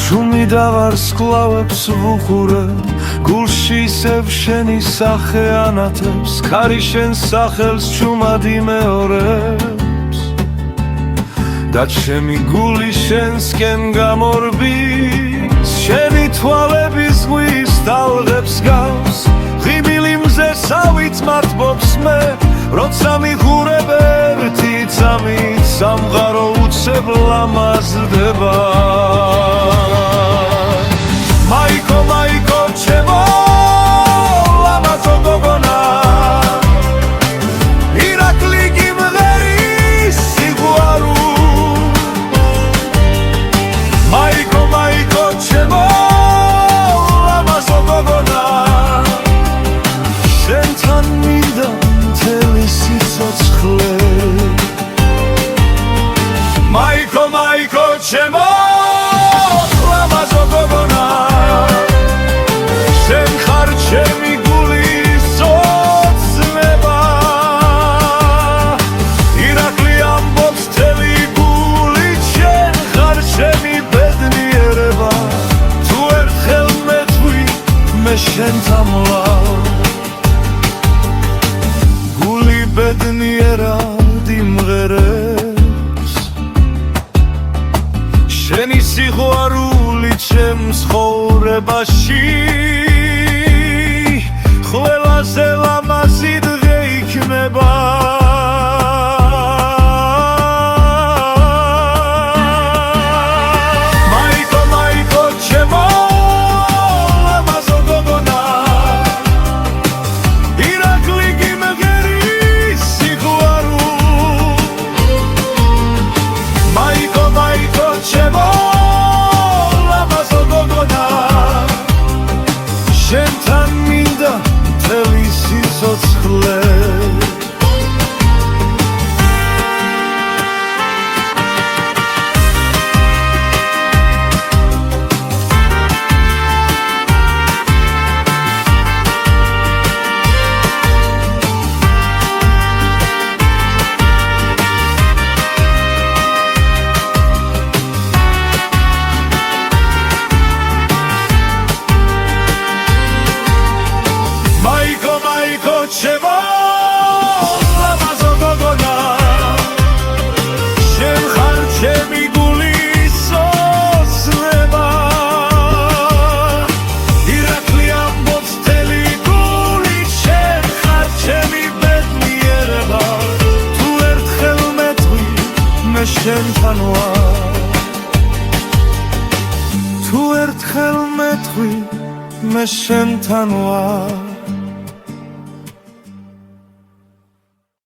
შუმი და ვარსკვლავებს ვუყურე, გულში ისევ შენი სახე ანათებს, ქარი შენ სახელს ჩუმად იმეორებს და ჩემი გული შენსკენ გამორბის, შენი თვალების ზღვის ტალღებს გავს, ღიმილი მზე სავით მართბობს მე, როცა მიხურებ ერთი წამით, სამყარო უცებ ლამაზდება. მაიკო, მაიკო, ჩემო ლამაზო გოგონა, ირაკლი გიმღერის სიყვარულ. მაიკო, მაიკო, ჩემო ლამაზო გოგონა, შენთან მინდა მთელი სიცოცხლე. მაიკო, მაიკო, ჩემო ლამაზო გოგონა, შენ ხარ ჩემი გულის ოცნება. ირაკლი ამბობს მთელი გულით, შენ ხარ ჩემი ბედნიერება. თუ ერთხელ მეთქვი მე შენთან ვარ, გული ბედნიერად იმღერებს, შენი სიყვარული ჩემს ცხოვრებაში ყველაზე ლამაზი დღე იქნება. მაიკო, მაიკო, ჩემო ლამაზო გოგონა, ირაკლი გიმღერის სიყვარულ. მაიკო, მაიკო, ჩემო ლამაზო გოგონა, შენთან მინდა მთელი სიცოცხლე. მაიკო, მაიკო, ჩემო ლამაზო გოგონა, შენ ხარ ჩემი გულის ოცნება. ირაკლი ამბობს მთელი გულით, შენ ხარ ჩემი ბედნიერება. თუ ერთხელ მეთქვი მე შენთან ვარ, თუ ერთხელ მეთქვი მე შენთან ვარ.